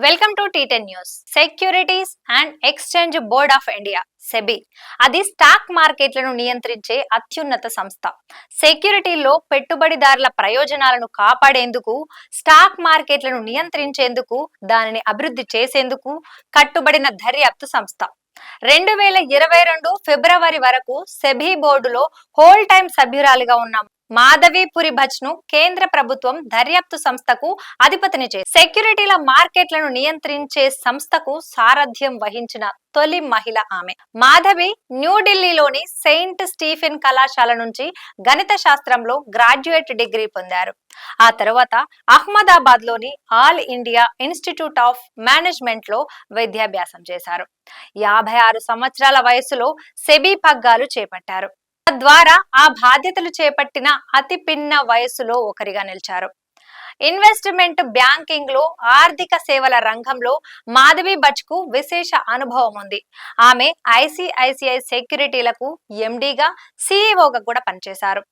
Welcome to టీ10 news. Securities and exchange board of India SEBI అది stock మార్కెట్లను నియంత్రించే అత్యున్నత సంస్థ. సెక్యూరిటీల్లో పెట్టుబడిదారుల ప్రయోజనాలను కాపాడేందుకు, స్టాక్ మార్కెట్లను నియంత్రించేందుకు, దానిని అభివృద్ధి చేసేందుకు కట్టుబడిన దర్యాప్తు సంస్థ. 2022 ఫిబ్రవరి వరకు సెబీ బోర్డులో హోల్ టైం సభ్యురాలిగా ఉన్న మాధవీపురి భచ్ ను కేంద్ర ప్రభుత్వం దర్యాప్తు సంస్థకు అధిపతిని చేసింది. సెక్యూరిటీల మార్కెట్లను నియంత్రించే సంస్థకు సారథ్యం వహించిన తొలి మహిళ ఆమె. మాధవి న్యూఢిల్లీలోని సెయింట్ స్టీఫెన్ కళాశాల నుంచి గణిత శాస్త్రంలో గ్రాడ్యుయేట్ డిగ్రీ పొందారు. ఆ తరువాత అహ్మదాబాద్ లోని all India institute of management లో విద్యాభ్యాసం చేశారు. 56 సంవత్సరాల వయసులో సెబీ పగ్గాలు చేపట్టారు. తద్వారా ఆ బాధ్యతలు చేపట్టిన అతి పిన్న వయసులో ఒకరిగా నిలిచారు. ఇన్వెస్ట్మెంట్ బ్యాంకింగ్ లో, ఆర్థిక సేవల రంగంలో మాధవి భచ్ కు విశేష అనుభవం ఉంది. ఆమె ఐసిఐసిఐ సెక్యూరిటీలకు ఎండిగా, సిఇఓగా కూడా పనిచేశారు.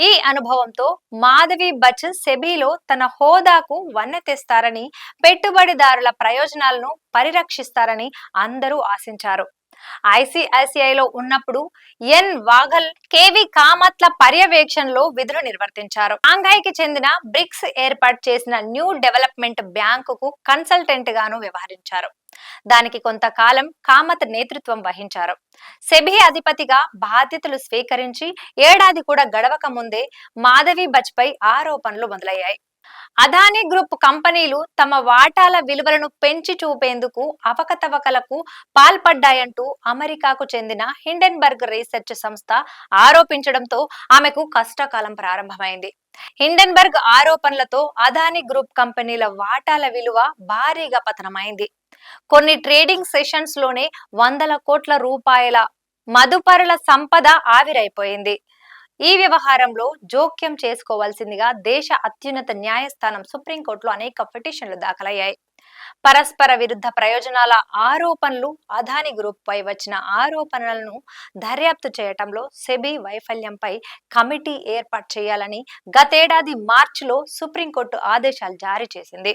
ఈ అనుభవంతో మాధవి భచ్ సెబీలో తన హోదాకు వన్నె తెస్తారని, పెట్టుబడిదారుల ప్రయోజనాలను పరిరక్షిస్తారని అందరూ ఆశించారు. ఐసిఐసిఐలో ఉన్నప్పుడు ఎన్ వాఘల్, కేవి కామత్ల పర్యవేక్షణలో విధులు నిర్వర్తించారు. షాంఘైకి చెందిన బ్రిక్స్ ఏర్పాటు చేసిన న్యూ డెవలప్మెంట్ బ్యాంకుకు కన్సల్టెంట్ గాను వ్యవహరించారు. దానికి కొంతకాలం కామత్ నేతృత్వం వహించారు. సెబీ అధిపతిగా బాధ్యతలు స్వీకరించి ఏడాది కూడా గడవక ముందే మాధవి భచ్ పై ఆరోపణలు మొదలయ్యాయి. అదానీ గ్రూప్ కంపెనీలు తమ వాటాల విలువలను పెంచి చూపేందుకు అవకతవకలకు పాల్పడ్డాయంటూ అమెరికాకు చెందిన హిండెన్బర్గ్ రీసెర్చ్ సంస్థ ఆరోపించడంతో ఆమెకు కష్టకాలం ప్రారంభమైంది. హిండెన్బర్గ్ ఆరోపణలతో అదానీ గ్రూప్ కంపెనీల వాటాల విలువ భారీగా పతనమైంది. కొన్ని ట్రేడింగ్ సెషన్స్ లోనే వందల కోట్ల రూపాయల మదుపరుల సంపద ఆవిరైపోయింది. ఈ వ్యవహారంలో జోక్యం చేసుకోవాల్సిందిగా దేశ అత్యున్నత న్యాయస్థానం సుప్రీంకోర్టులో అనేక పిటిషన్లు దాఖలయ్యాయి. పరస్పర విరుద్ధ ప్రయోజనాల ఆరోపణలు, అదానీ గ్రూప్ పై వచ్చిన ఆరోపణలను దర్యాప్తు చేయటంలో సెబీ వైఫల్యంపై కమిటీ ఏర్పాటు చేయాలని గతేడాది మార్చిలో సుప్రీంకోర్టు ఆదేశాలు జారీ చేసింది.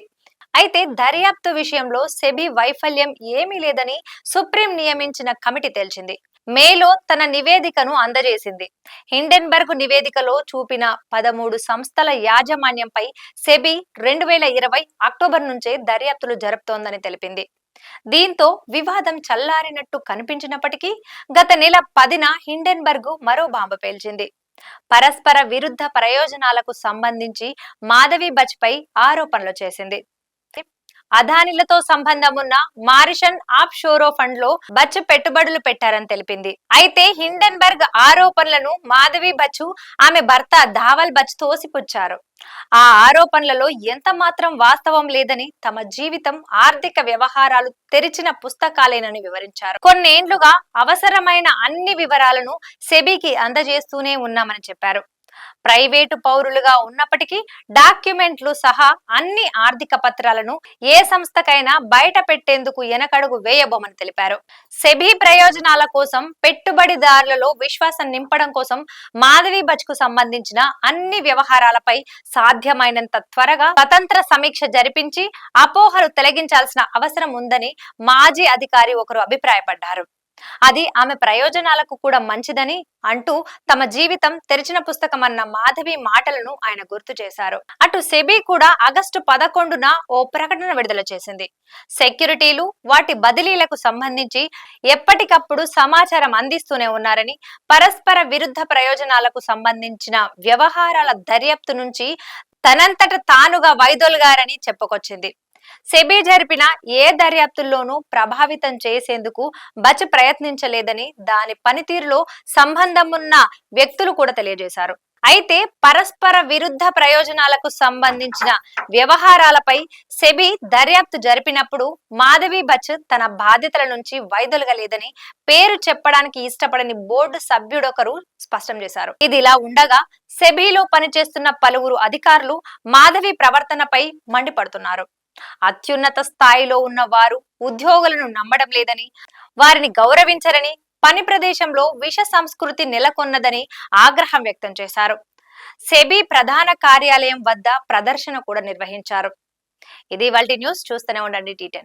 అయితే దర్యాప్తు విషయంలో సెబీ వైఫల్యం ఏమీ లేదని సుప్రీం నియమించిన కమిటీ తేల్చింది. మేలో తన నివేదికను అందజేసింది. హిండెన్బర్గ్ నివేదికలో చూపిన 13 సంస్థల యాజమాన్యంపై సెబీ 2020 అక్టోబర్ నుంచే దర్యాప్తులు జరుపుతోందని తెలిపింది. దీంతో వివాదం చల్లారినట్టు కనిపించినప్పటికీ గత నెల 10న హిండెన్బర్గ్ మరో బాంబు పేల్చింది. పరస్పర విరుద్ధ ప్రయోజనాలకు సంబంధించి మాధవి భచ్ పై ఆరోపణలు చేసింది. అదానిలతో సంబంధం ఉన్న మారిషన్ ఆఫ్ షోరో ఫండ్ లో భచ్ పెట్టుబడులు పెట్టారని తెలిపింది. అయితే హిండెన్బర్గ్ ఆరోపణలను మాధవి భచ్, ఆమె భర్త ధావల్ భచ్ తోసిపుచ్చారు. ఆ ఆరోపణలలో ఎంత మాత్రం వాస్తవం లేదని, తమ జీవితం, ఆర్థిక వ్యవహారాలు తెరిచిన పుస్తకాలేనని వివరించారు. కొన్నేండ్లుగా అవసరమైన అన్ని వివరాలను సెబీకి అందజేస్తూనే ఉన్నామని చెప్పారు. ప్రైవేటు పౌరులుగా ఉన్నప్పటికీ డాక్యుమెంట్లు సహా అన్ని ఆర్థిక పత్రాలను ఏ సంస్థకైనా బయట పెట్టేందుకు వెనకడుగు వేయబోమని తెలిపారు. సెబీ ప్రయోజనాల కోసం, పెట్టుబడిదారులలో విశ్వాసం నింపడం కోసం మాధవి భచ్ కు సంబంధించిన అన్ని వ్యవహారాలపై సాధ్యమైనంత త్వరగా స్వతంత్ర సమీక్ష జరిపించి అపోహలు తొలగించాల్సిన అవసరం ఉందని మాజీ అధికారి ఒకరు అభిప్రాయపడ్డారు. అది ఆమె ప్రయోజనాలకు కూడా మంచిదని అంటూ తమ జీవితం తెరిచిన పుస్తకమన్న మాధవి మాటలను ఆయన గుర్తు చేశారు. అటు సెబీ కూడా ఆగస్టు 11న ఓ ప్రకటన విడుదల చేసింది. సెక్యూరిటీలు, వాటి బదిలీలకు సంబంధించి ఎప్పటికప్పుడు సమాచారం అందిస్తూనే ఉన్నారని, పరస్పర విరుద్ధ ప్రయోజనాలకు సంబంధించిన వ్యవహారాల దర్యాప్తు నుంచి తనంతట తానుగా వైదొలిగారని చెప్పుకొచ్చింది. సెబీ జరిపిన ఏ దర్యాప్తుల్లోనూ ప్రభావితం చేసేందుకు భచ్ ప్రయత్నించలేదని, దాని పనితీరులో సంబంధమున్న వ్యక్తులు కూడా తెలియజేశారు. అయితే పరస్పర విరుద్ధ ప్రయోజనాలకు సంబంధించిన వ్యవహారాలపై సెబీ దర్యాప్తు జరిపినప్పుడు మాధవి భచ్ తన బాధ్యతల నుంచి వైదొలగలేదని పేరు చెప్పడానికి ఇష్టపడని బోర్డు సభ్యుడొకరు స్పష్టం చేశారు. ఇది ఇలా ఉండగా సెబీలో పనిచేస్తున్న పలువురు అధికారులు మాధవి ప్రవర్తనపై మండిపడుతున్నారు. అత్యున్నత స్థాయిలో ఉన్న వారు ఉద్యోగులను నమ్మడం లేదని, వారిని గౌరవించరని, పని ప్రదేశంలో విష సంస్కృతి నెలకొన్నదని ఆగ్రహం వ్యక్తం చేశారు. సెబీ ప్రధాన కార్యాలయం వద్ద ప్రదర్శన కూడా నిర్వహించారు. ఇది ఇవాల్టి న్యూస్. చూస్తూనే ఉండండి టీ10.